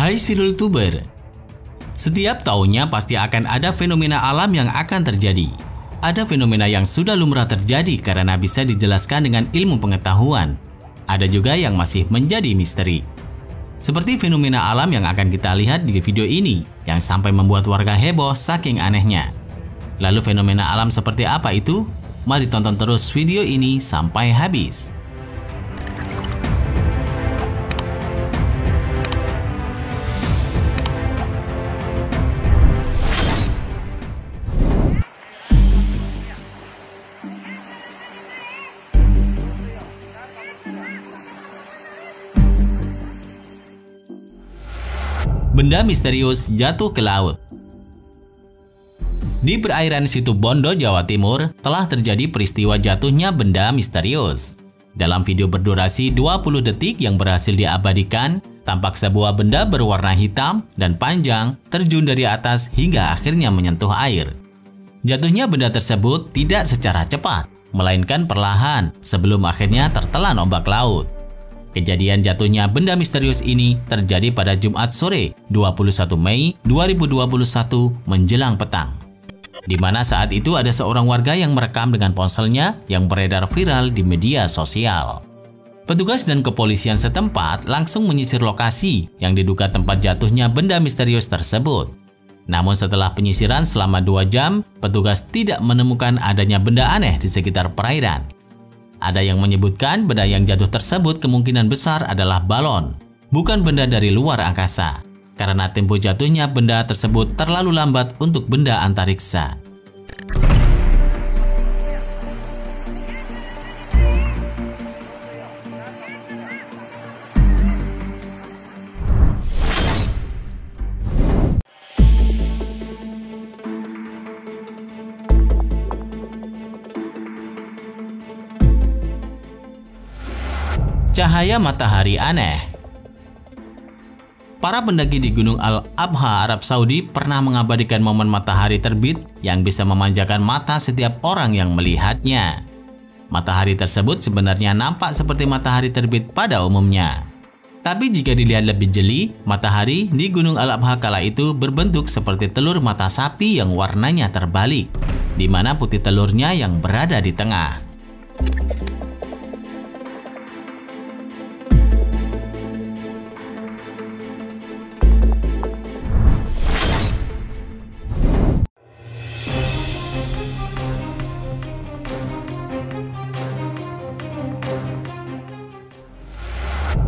Hai Sirul Tuber, setiap tahunnya pasti akan ada fenomena alam yang akan terjadi. Ada fenomena yang sudah lumrah terjadi karena bisa dijelaskan dengan ilmu pengetahuan. Ada juga yang masih menjadi misteri. Seperti fenomena alam yang akan kita lihat di video ini, yang sampai membuat warga heboh saking anehnya. Lalu fenomena alam seperti apa itu? Mari tonton terus video ini sampai habis. Benda misterius jatuh ke laut. Di perairan Situ Bondo, Jawa Timur, telah terjadi peristiwa jatuhnya benda misterius. Dalam video berdurasi 20 detik yang berhasil diabadikan, tampak sebuah benda berwarna hitam dan panjang terjun dari atas hingga akhirnya menyentuh air. Jatuhnya benda tersebut tidak secara cepat, melainkan perlahan sebelum akhirnya tertelan ombak laut. Kejadian jatuhnya benda misterius ini terjadi pada Jumat sore 21 Mei 2021 menjelang petang. Di mana saat itu ada seorang warga yang merekam dengan ponselnya yang beredar viral di media sosial. Petugas dan kepolisian setempat langsung menyisir lokasi yang diduga tempat jatuhnya benda misterius tersebut. Namun setelah penyisiran selama 2 jam, petugas tidak menemukan adanya benda aneh di sekitar perairan. Ada yang menyebutkan benda yang jatuh tersebut kemungkinan besar adalah balon, bukan benda dari luar angkasa, karena tempo jatuhnya benda tersebut terlalu lambat untuk benda antariksa. Cahaya matahari aneh. Para pendaki di Gunung Al-Abha, Arab Saudi pernah mengabadikan momen matahari terbit yang bisa memanjakan mata setiap orang yang melihatnya. Matahari tersebut sebenarnya nampak seperti matahari terbit pada umumnya. Tapi jika dilihat lebih jeli, matahari di Gunung Al-Abha kala itu berbentuk seperti telur mata sapi yang warnanya terbalik, di mana putih telurnya yang berada di tengah.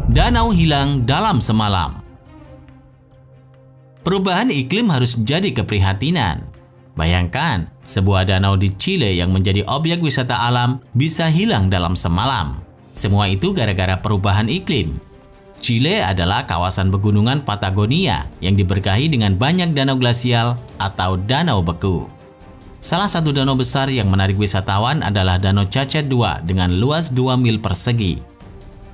Danau hilang dalam semalam. Perubahan iklim harus jadi keprihatinan. Bayangkan, sebuah danau di Chile yang menjadi objek wisata alam bisa hilang dalam semalam. Semua itu gara-gara perubahan iklim. Chile adalah kawasan pegunungan Patagonia yang diberkahi dengan banyak danau glasial atau danau beku. Salah satu danau besar yang menarik wisatawan adalah Danau Cacet II dengan luas 2 mil persegi.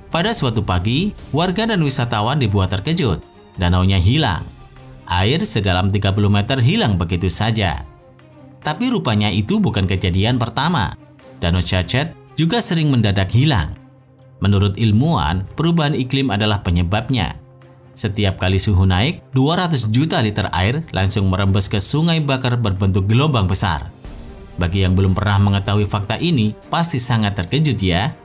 Pada suatu pagi, warga dan wisatawan dibuat terkejut. Danaunya hilang. Air sedalam 30 meter hilang begitu saja. Tapi rupanya itu bukan kejadian pertama. Danau Cacet juga sering mendadak hilang. Menurut ilmuwan, perubahan iklim adalah penyebabnya. Setiap kali suhu naik, 200 juta liter air langsung merembes ke sungai bakar berbentuk gelombang besar. Bagi yang belum pernah mengetahui fakta ini, pasti sangat terkejut ya.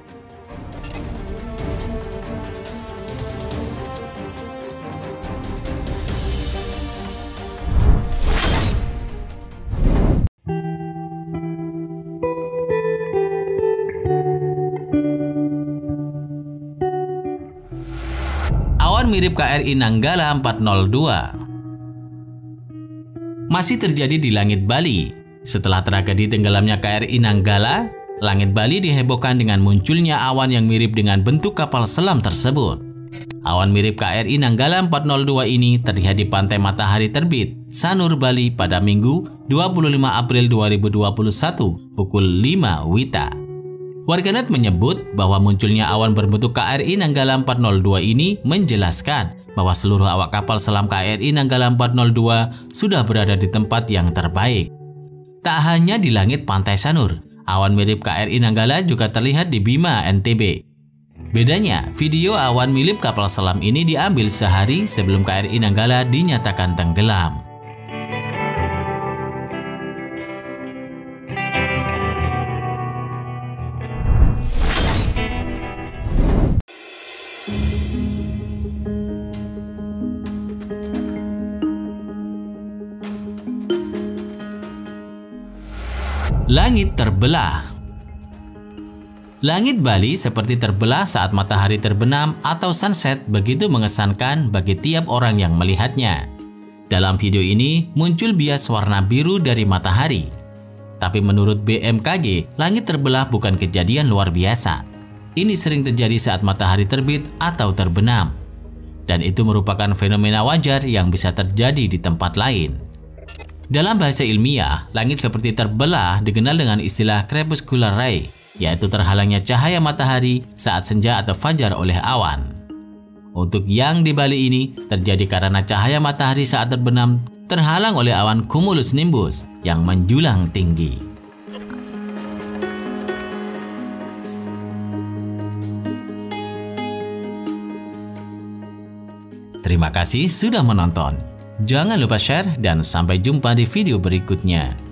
Mirip KRI Nanggala 402. Masih terjadi di langit Bali. Setelah tragedi tenggelamnya KRI Nanggala, langit Bali dihebohkan dengan munculnya awan yang mirip dengan bentuk kapal selam tersebut. Awan mirip KRI Nanggala 402 ini terlihat di pantai matahari terbit, Sanur, Bali pada Minggu 25 April 2021 pukul 5 WITA. Warganet menyebut bahwa munculnya awan berbentuk KRI Nanggala 402 ini menjelaskan bahwa seluruh awak kapal selam KRI Nanggala 402 sudah berada di tempat yang terbaik. Tak hanya di langit pantai Sanur, awan mirip KRI Nanggala juga terlihat di Bima, NTB. Bedanya, video awan milik kapal selam ini diambil sehari sebelum KRI Nanggala dinyatakan tenggelam. Langit terbelah. Langit Bali seperti terbelah saat matahari terbenam atau sunset, begitu mengesankan bagi tiap orang yang melihatnya. Dalam video ini muncul bias warna biru dari matahari. Tapi menurut BMKG, langit terbelah bukan kejadian luar biasa. Ini sering terjadi saat matahari terbit atau terbenam. Dan itu merupakan fenomena wajar yang bisa terjadi di tempat lain. Dalam bahasa ilmiah, langit seperti terbelah dikenal dengan istilah crepuscular ray, yaitu terhalangnya cahaya matahari saat senja atau fajar oleh awan. Untuk yang di Bali ini terjadi karena cahaya matahari saat terbenam terhalang oleh awan cumulus nimbus yang menjulang tinggi. Terima kasih sudah menonton. Jangan lupa share dan sampai jumpa di video berikutnya.